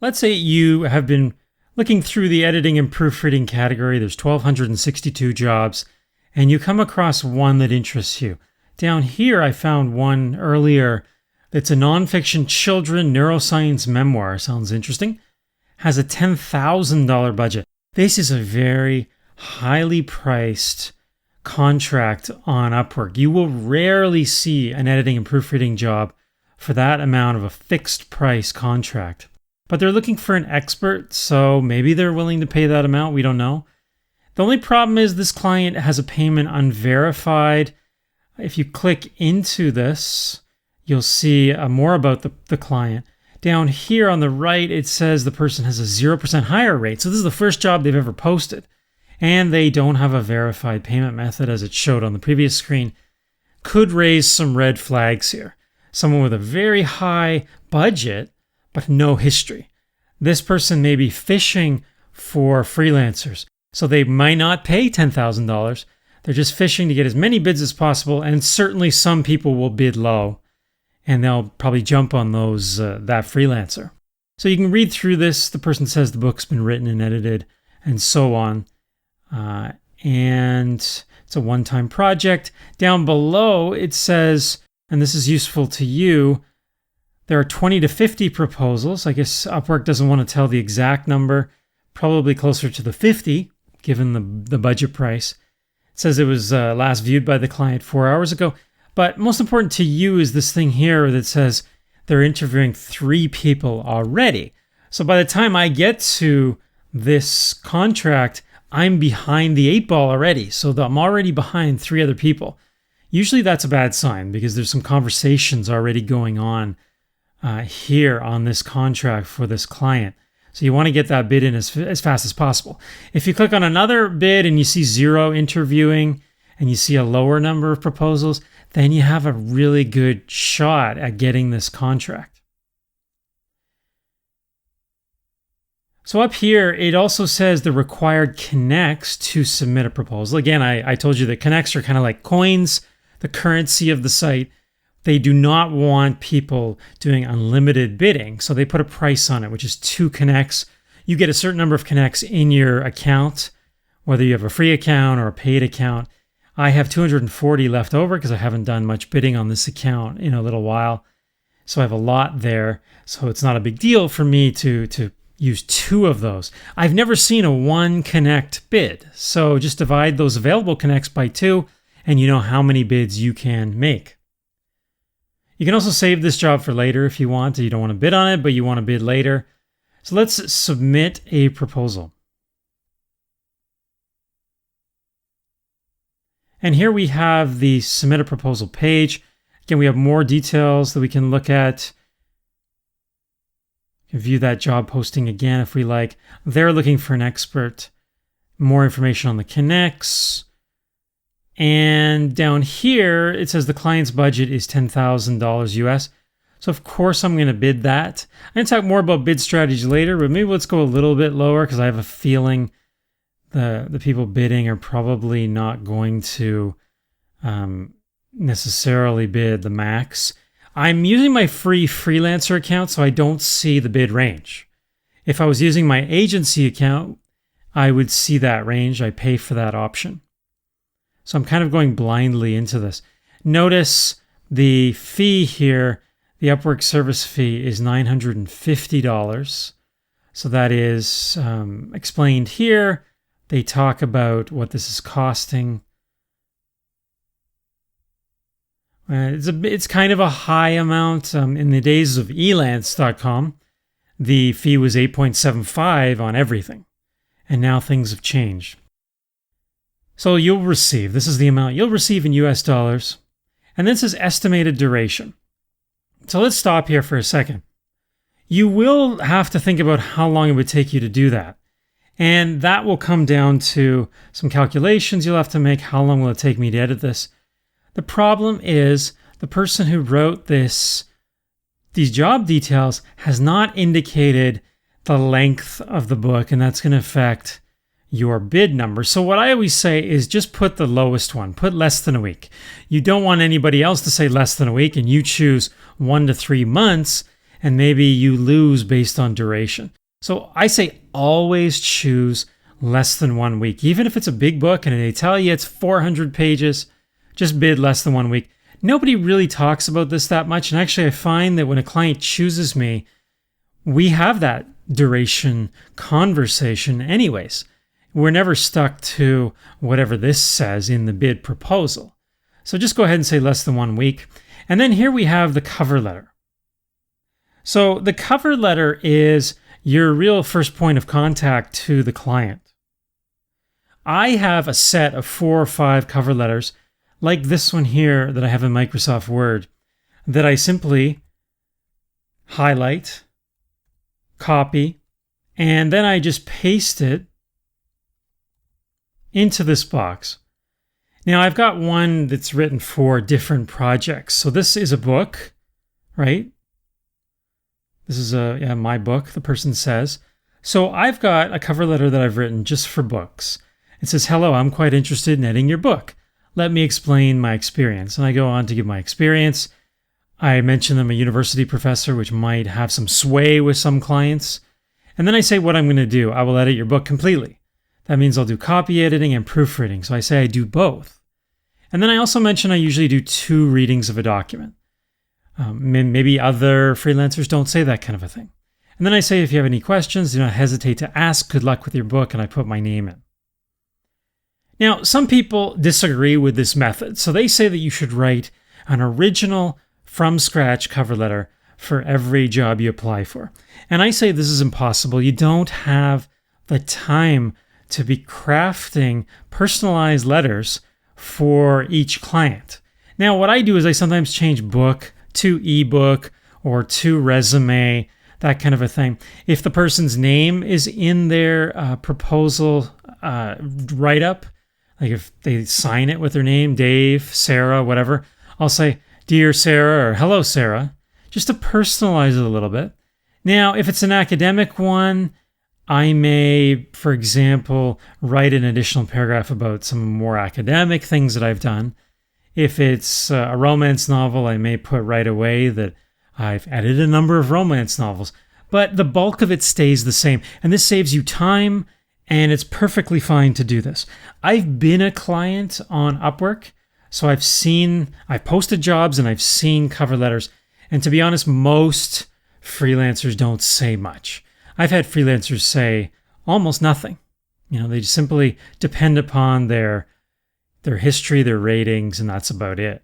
Let's say you have been looking through the editing and proofreading category. There's 1,262 jobs, and you come across one that interests you. Down here, I found one earlier that's a nonfiction children neuroscience memoir. Sounds interesting. Has a $10,000 budget. This is a very highly priced contract on Upwork. You will rarely see an editing and proofreading job for that amount of a fixed price contract. But they're looking for an expert, so maybe they're willing to pay that amount. We don't know. The only problem is this client has a payment unverified. If you click into this, you'll see more about the client. Down here on the right, it says the person has a 0% hire rate. So this is the first job they've ever posted. And they don't have a verified payment method as it showed on the previous screen. Could raise some red flags here. Someone with a very high budget, but no history. This person may be fishing for freelancers. So they might not pay $10,000. They're just fishing to get as many bids as possible. And certainly some people will bid low. And they'll probably jump on those that freelancer. So you can read through this. The person says the book's been written and edited and so on. And it's a one-time project. Down below, it says, and this is useful to you, there are 20 to 50 proposals. I guess Upwork doesn't want to tell the exact number, probably closer to the 50, given the budget price. It says it was last viewed by the client 4 hours ago. But most important to you is this thing here that says they're interviewing 3 people already. So by the time I get to this contract, I'm behind the 8 ball already. So I'm already behind 3 other people. Usually that's a bad sign because there's some conversations already going on here on this contract for this client. So you want to get that bid in as fast as possible. If you click on another bid and you see 0 interviewing and you see a lower number of proposals, then you have a really good shot at getting this contract. So up here, it also says the required connects to submit a proposal. Again, I told you that connects are kind of like coins, the currency of the site. They do not want people doing unlimited bidding. So they put a price on it, which is 2 connects. You get a certain number of connects in your account, whether you have a free account or a paid account. I have 240 left over because I haven't done much bidding on this account in a little while. So I have a lot there. So it's not a big deal for me to use 2 of those. I've never seen a 1 connect bid. So just divide those available connects by 2 and you know how many bids you can make. You can also save this job for later if you want. You don't want to bid on it, but you want to bid later. So let's submit a proposal. And here we have the submit a proposal page. Again, we have more details that we can look at. We can view that job posting again if we like. They're looking for an expert. More information on the connects. And down here, it says the client's budget is $10,000 US. So of course I'm going to bid that. I'm going to talk more about bid strategies later, but maybe let's go a little bit lower because I have a feeling the people bidding are probably not going to necessarily bid the max. I'm using my free freelancer account, so I don't see the bid range. If I was using my agency account, I would see that range. I pay for that option. So I'm kind of going blindly into this. Notice the fee here, the Upwork service fee is $950. So that is explained here. They talk about what this is costing. It's kind of a high amount. In the days of elance.com, the fee was $8.75 on everything. And now things have changed. So you'll receive, this is the amount you'll receive in US dollars. And this is estimated duration. So let's stop here for a second. You will have to think about how long it would take you to do that. And that will come down to some calculations you'll have to make. How long will it take me to edit this? The problem is the person who wrote these job details has not indicated the length of the book, and that's going to affect your bid number. So what I always say is just put the lowest one, put less than a week. You don't want anybody else to say less than a week, and you choose 1 to 3 months, and maybe you lose based on duration. So I say always choose less than 1 week. Even if it's a big book and they tell you it's 400 pages, just bid less than 1 week. Nobody really talks about this that much. And actually, I find that when a client chooses me, we have that duration conversation anyways. We're never stuck to whatever this says in the bid proposal. So just go ahead and say less than 1 week. And then here we have the cover letter. So the cover letter is your real first point of contact to the client. I have a set of 4 or 5 cover letters like this one here that I have in Microsoft Word that I simply highlight, copy, and then I just paste it into this box. Now I've got one that's written for different projects. So this is a book, right? This is my book, the person says. So I've got a cover letter that I've written just for books. It says, "Hello, I'm quite interested in editing your book. Let me explain my experience." And I go on to give my experience. I mention I'm a university professor, which might have some sway with some clients. And then I say what I'm going to do. I will edit your book completely. That means I'll do copy editing and proofreading. So I say I do both. And then I also mention I usually do 2 readings of a document. Maybe other freelancers don't say that kind of a thing. And then I say, if you have any questions, do not hesitate to ask. Good luck with your book. And I put my name in. Now, some people disagree with this method. So they say that you should write an original from scratch cover letter for every job you apply for. And I say this is impossible. You don't have the time to be crafting personalized letters for each client. Now, what I do is I sometimes change book to ebook or to resume, that kind of a thing. If the person's name is in their proposal write-up, like if they sign it with their name, Dave, Sarah, whatever, I'll say, "Dear Sarah," or "Hello, Sarah," just to personalize it a little bit. Now, if it's an academic one, I may, for example, write an additional paragraph about some more academic things that I've done. If it's a romance novel, I may put right away that I've edited a number of romance novels. But the bulk of it stays the same. And this saves you time, and it's perfectly fine to do this. I've been a client on Upwork, so I've posted jobs and I've seen cover letters. And to be honest, most freelancers don't say much. I've had freelancers say almost nothing. They just simply depend upon their history, their ratings, and that's about it.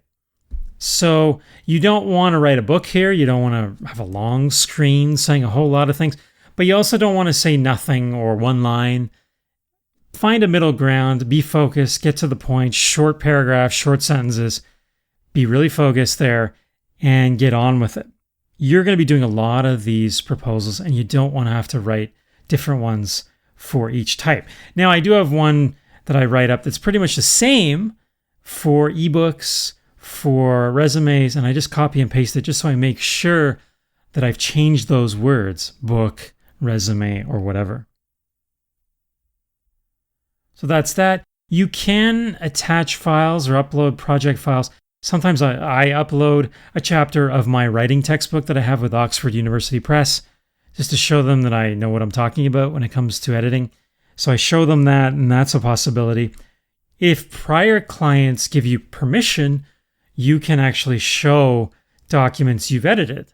So you don't want to write a book here. You don't want to have a long screen saying a whole lot of things, but you also don't want to say nothing or one line. Find a middle ground, be focused, get to the point, short paragraphs, short sentences, be really focused there, and get on with it. You're going to be doing a lot of these proposals, and you don't want to have to write different ones for each type. Now, I do have one that I write up that's pretty much the same for ebooks, for resumes, and I just copy and paste it just so I make sure that I've changed those words, book, resume, or whatever. So that's that. You can attach files or upload project files. Sometimes I upload a chapter of my writing textbook that I have with Oxford University Press just to show them that I know what I'm talking about when it comes to editing. So I show them that, and that's a possibility. If prior clients give you permission, you can actually show documents you've edited.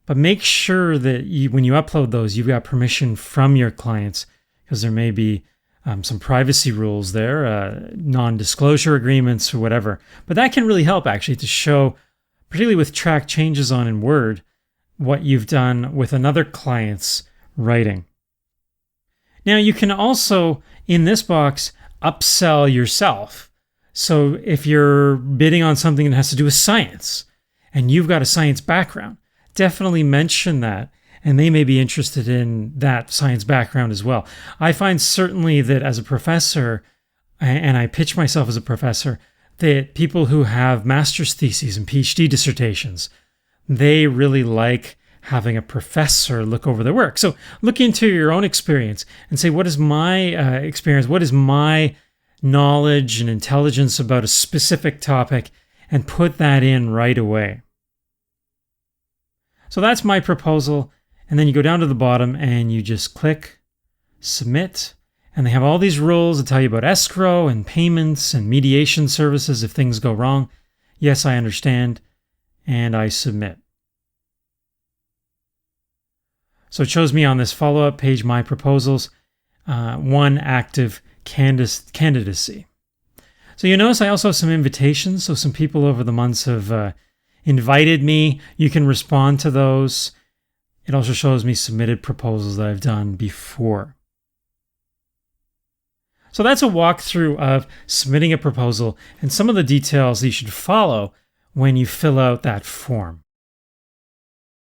But make sure that when you upload those, you've got permission from your clients, because there may be some privacy rules there, non-disclosure agreements or whatever. But that can really help actually to show, particularly with track changes on in Word, what you've done with another client's writing. Now you can also, in this box, upsell yourself. So if you're bidding on something that has to do with science and you've got a science background, definitely mention that. And they may be interested in that science background as well. I find certainly that as a professor, and I pitch myself as a professor, that people who have master's theses and PhD dissertations, they really like having a professor look over their work. So look into your own experience and say, what is my experience? What is my knowledge and intelligence about a specific topic? And put that in right away. So that's my proposal. And then you go down to the bottom and you just click submit. And they have all these rules that tell you about escrow and payments and mediation services if things go wrong. Yes, I understand. And I submit. So it shows me on this follow-up page, my proposals, one active candidacy. So you notice I also have some invitations. So some people over the months have invited me. You can respond to those. It also shows me submitted proposals that I've done before. So that's a walkthrough of submitting a proposal and some of the details that you should follow when you fill out that form.